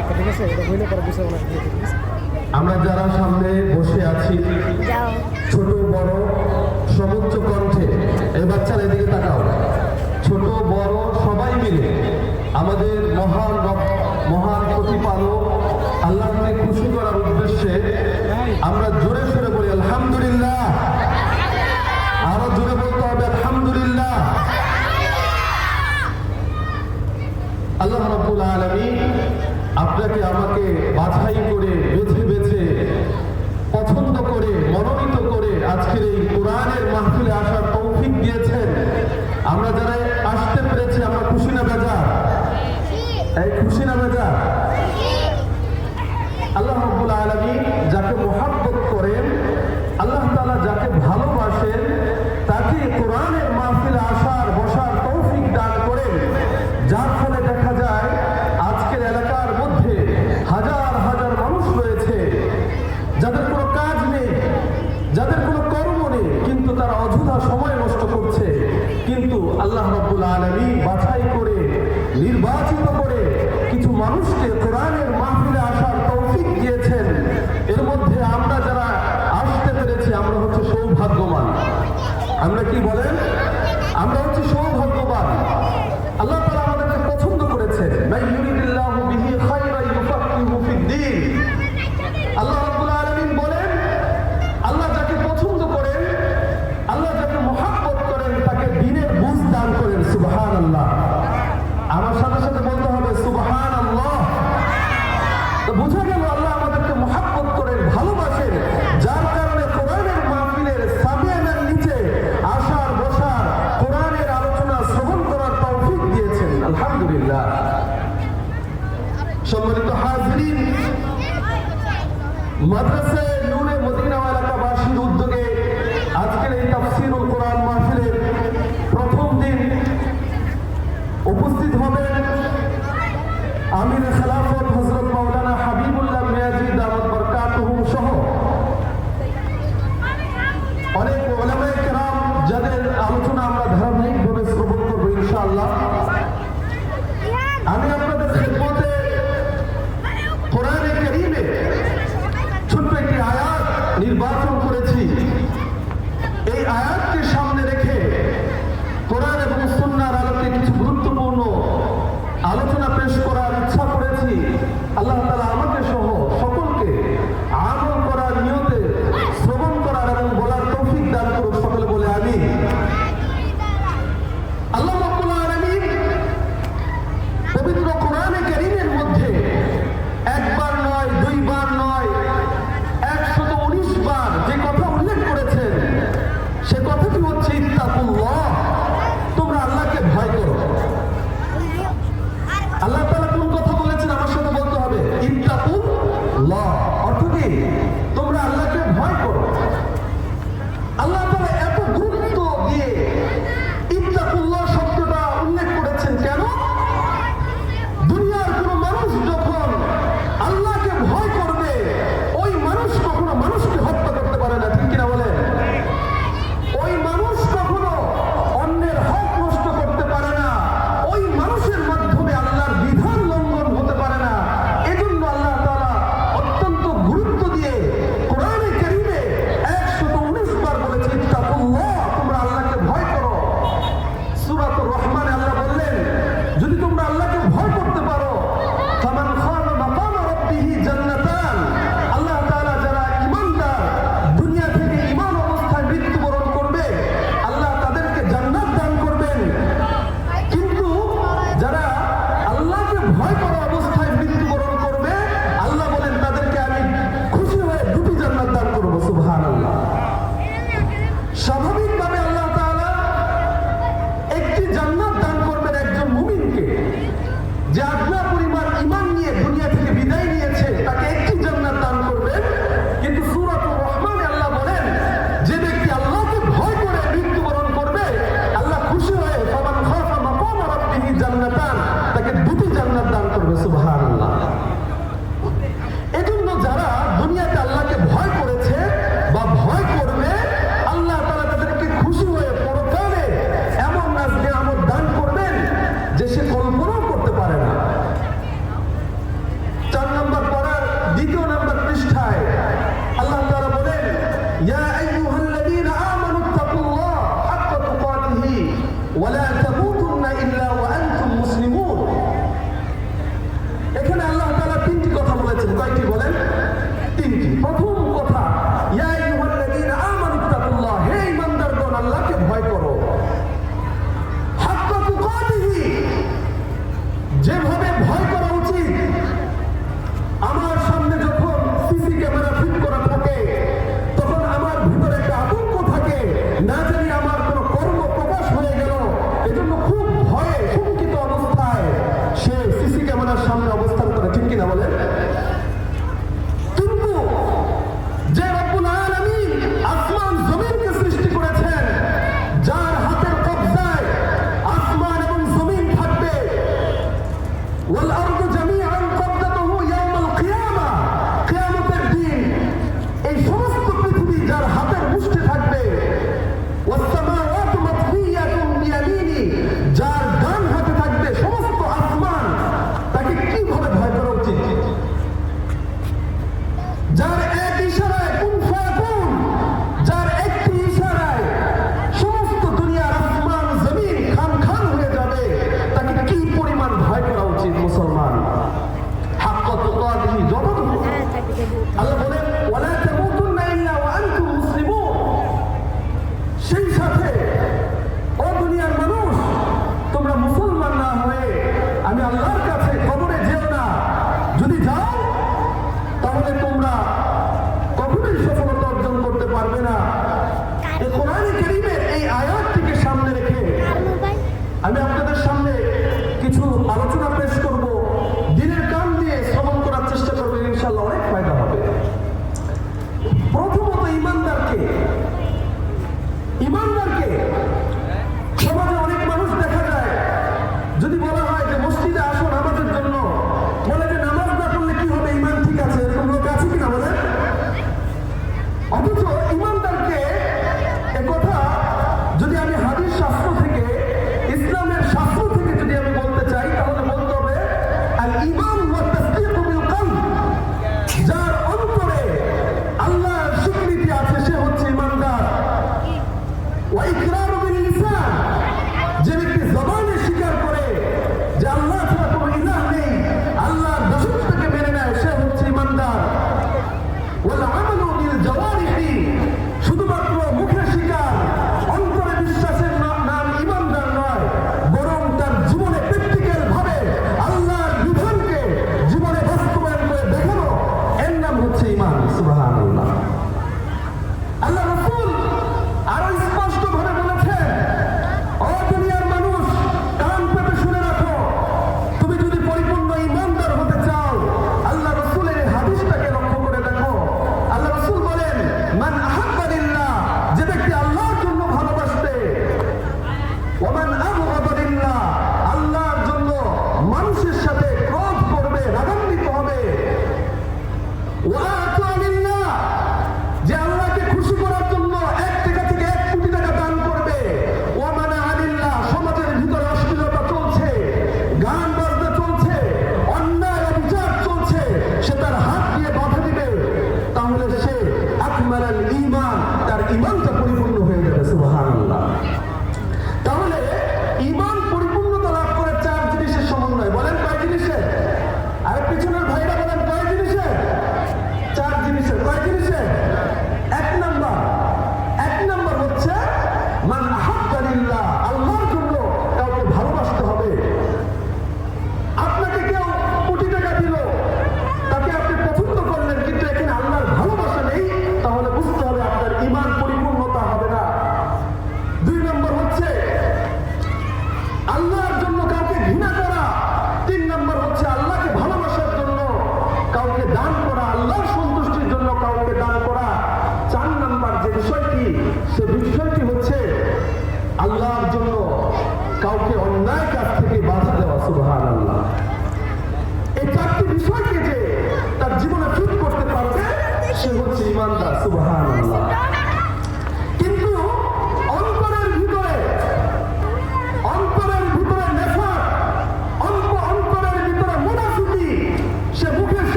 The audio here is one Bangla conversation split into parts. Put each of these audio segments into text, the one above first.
মাইকটা, ঠিক আছে? এটা বইলে পরে বুঝতে পারবো না, ঠিক আছে? আমরা যারা সামনে বসে আছি, ছোট বড় সমুচ্চ কণ্ঠে, এই বাচ্চারা এদিকে তাকাও, ছোট বড় সবাই মিলে আমাদের মহান প্রতিপালক আল্লাহকে খুশি করার উদ্দেশ্যে আমরা জোরে সোরে বলি আলহামদুলিল্লাহ। আরো জোরে বলতে হবে আলহামদুলিল্লাহ। আল্লাহ রাব্বুল আলামিন আপনাকে আমাকে বাছাই করে বেছে বেছে পছন্দ করে মনোনীত করে আজকের এই কোরআনের মাহফিলে আসার তৌফিক দিয়েছেন। আমরা যারা আসতে পেরেছি আমরা খুশি না বেজার? এই খুশি না বেজার? আল্লাহ রাব্বুল আলামিন যাকে মুহাব্বত করেন, আল্লাহ তাআলা যাকে ভালোবাসেন, তাকে কোরআনের মাহফিলে আসার বসার তৌফিক দান করেন। যার ফলে দেখা যায় আজকের এলাকার মধ্যে হাজার হাজার মানুষ রয়েছে যাদের কোনো কাজ নেই, যাদের কোনো কর্ম নেই, কিন্তু তারা অযথা সময় নষ্ট করছে। কিন্তু আল্লাহ রাব্বুল আলামিন বাছাই করে নির্বাচিত করে কিছু মানুষকে কোরআনের মাহফিলে আসার তৌফিক দিয়েছেন। এর মধ্যে আমরা যারা আসতে পেরেছি আমরা হচ্ছে সৌভাগ্যবান। আমরা কি বলেন? আমরা হচ্ছে সৌভাগ্যবান। আল্লাহ তাআলা আমাদেরকে পছন্দ করেছেন। মান ইউরিদিল্লাহু বিহি খায়রান ইউফাক্কিহু ফিদ্দীন। আল্লাহ রাব্বুল আলামিন বলেন, আল্লাহ যাকে পছন্দ করেন, আল্লাহ যাকে মুহাব্বত করেন, তাকে দ্বীনের বুঝ দান করেন। সুবহানাল্লাহ। আমার সাথে সাথে বলতে হবে সুবহানাল্লাহ। তো বোঝা গেল আল্লাহ আমাদেরকে মুহাব্বত করেন, ভালোবাসেন, যার কারণে কোরআনের মাহফিলের সামিয়ানার নিচে আসার বসার, কোরআনের আলোচনা শ্রবণ করার তৌফিক দিয়েছেন। আলহামদুলিল্লাহ। সম্মানিত হাজিরিন, মাদ্রাসা নূরে মদিনা এলাকাবাসীর উদ্যোগে আজকের এই তাফসীরুল কোরআন মাহফিলের প্রথম দিন উপস্থিত হবেন আমির খেলাফত হযরত মাওলানা হাবিবুল্লাহ মিয়াজি দাওয়াত বরকাতুহু সহ অনেক উলামায়ে কেরাম, যাদের আলোচনা আমরা ধারাবাহিকভাবে শ্রবণ করব ইনশাআল্লাহ। আমি আপনাদের খেদমতে কোরআনে কারীমে ছোট্ট একটি আয়াত নির্বাচন করেছি। এই আয়াতকে সামনে রেখে কোরআন এবং সুন্নাহর আলোকে কিছু গুরুত্বপূর্ণ আলোচনা পেশ করার ইচ্ছা করেছি। আল্লাহ তাআলা আমাকে সহ সকলকে আমল করার নিয়তে শ্রবণ করার এবং বলার তৌফিক দান করুন। সকলে বলে আমিন। আল্লাহ রাব্বুল আলামিন পবিত্র কোরআনে কারীমের মধ্যে একবার নয়, দুইবার নয়, 119 বার যে কথা উল্লেখ করেছেন, সে কথাটি হচ্ছে ইত্তাকুল্লাহ। তোমরা আল্লাহকে ভয় করো। আল্লাহ তাআলা কোন কথা বলেছেন? আমার সাথে বলতে হবে ইত্তাকুল্লাহ। অর্থ কি? তোমরা আল্লাহকে ভয় করো। আল্লাহ তাআলা এত গুরুত্ব দিয়ে ইত্তাকুল্লাহ শব্দটা উল্লেখ করেছেন কেন? দুনিয়ার কোনো মানুষ যখন আল্লাহকে ভয় করবে, ওই মানুষ কখনো মানুষকে হত্যা করতে পারে না, ঠিক কিনা বলেন? ওই মানুষ কখনো অন্যের হক নষ্ট করতে পারে না, ওই মানুষের মাধ্যমে আল্লাহর বিধান লঙ্ঘন হতে পারে না। এজন্য আল্লাহ তাআলা অত্যন্ত গুরুত্ব দিয়ে কোরআনে কারীমে 119 বার বলেছে ইত্তাকুল্লাহ, তোমরা আল্লাহকে ভয় করো। সূরাতুর রহমানে আল্লাহ বললেন, যদি তোমরা আল্লাহকে ভয় করতে পারো, ফামান খাফা মাকামা রাব্বিহি জান্নাতান। আল্লাহ তাআলা যারা ঈমানদার, দুনিয়া থেকে ঈমান অবস্থায় মৃত্যুবরণ করবে, আল্লাহ তাদেরকে জান্নাত দান করবেন। কিন্তু যারা আল্লাহকে ভয় করা অবস্থায় মৃত্যুবরণ করবে, আল্লাহ বলেন তাদেরকে আমি খুশি হয়ে দুটি জান্নাত দান করব। সুবহানাল্লাহ। স্বাভাবিকভাবে আল্লাহ তাআলা একটি জান্নাত দান করবেন একজন মুমিনকে, যে আল্লাহ পরিমাণ ঈমান নিয়ে দুনিয়া থেকে বিদায় নিয়েছে, তাকে একটি জান্নাত দান করবেন। কিন্তু সূরাতুর রহমানে আল্লাহ বলেন, যে ব্যক্তি আল্লাহকে ভয় করে মৃত্যুবরণ করবে, আল্লাহ খুশি হয়ে ফামান খাফা মাকামা রাব্বিহি জান্নাতান, তাকে দুটি জান্নাত দান করবে। সুবহানাল্লাহ। এজন্য যারা দুনিয়াতে আল্লাহকে ভয় করেছে বা ভয় করবে, আল্লাহ তাআলা তাদেরকে খুশি হয়ে পরকালে এমন নাজ নিয়ামত দান করবেন যে সে কল্পনাও করতে পারে না। যেভাবে ভয় করা উচিত, আমার সামনে যখন সিসি ক্যামেরা ফিট করা থাকে তখন আমার ভিতরে একটা আতঙ্ক থাকে, না জানি আমার কোনো কর্ম প্রকাশ হয়ে গেল। এজন্য খুব ভয়ে শঙ্কিত অবস্থায় সে সিসি ক্যামেরার সামনে অবস্থান করে, ঠিক কিনা বলেন? কিন্তু যে রব্বুল আলামিন আসমান জমিনকে সৃষ্টি করেছেন, যার হাতের কবজায় আসমান এবং জমিন থাকবে,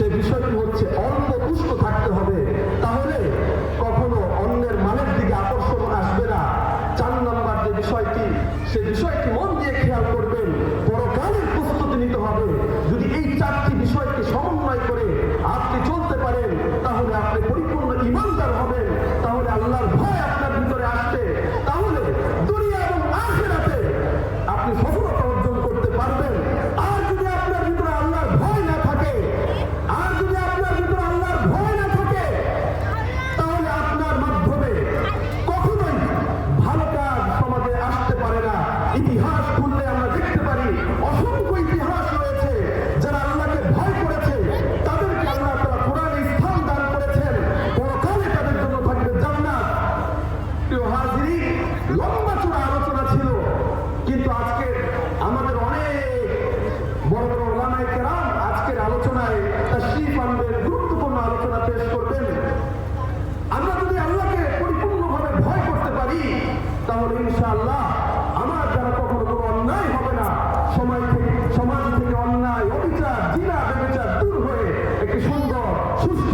সে বিষয়টি হচ্ছে অল্প তুষ্ট থাকতে হবে, তাহলে কখনো অন্যের মানের দিকে আকর্ষণ আসবে না। 4 নম্বর যে বিষয়টি, সে বিষয়টি মন দিয়ে খেয়াল করবেন, পরকালের প্রস্তুতি নিতে হবে। যদি এই 4টি বিষয়কে সমন্বয় করে আপনি চলতে পারেন, তাহলে আপনি পরিপূর্ণ ইমানদার হবেন, তাহলে আল্লাহর ভয় আপনার ভিতরে আসবে, তাহলে দুনিয়া এবং আখিরাতে আপনি সফলতা অর্জন করতে পারবেন। আর যদি আপনার ভিতরে আল্লাহর ভয় না থাকে, তাহলে আপনার মাধ্যমে কখনোই ভালো কাজ সমাজে আসতে পারে না। ইতিহাস খুললে আমরা দেখতে পারি অসংখ্য ইতিহাস রয়েছে, যারা আল্লাহকে ভয় করেছে তাদেরকে আল্লাহ তাআলা কোরআনে স্থান দান করেছেন, পরকালে তাদের জন্য থাকবে জান্নাত। প্রিয় হাজিরিন, লম্বা চূড়া আলোচনা ছিল, কিন্তু আজকে আমাদের অনেক বড় বড় ওলামায়ে কেরাম আজকের আলোচনায় তাশরীফ আনবেন, গুরুত্বপূর্ণ আলোচনা পেশ করবেন। আমরা যদি আল্লাহকে পরিপূর্ণভাবে ভয় করতে পারি, তাহলে ইনশাআল্লাহ আমার দ্বারা কখনো কোনো অন্যায় হবে না। সমাজ থেকে অন্যায়, অবিচার, জিনা, ব্যভিচার দূর হয়ে একটি সুন্দর সুস্থ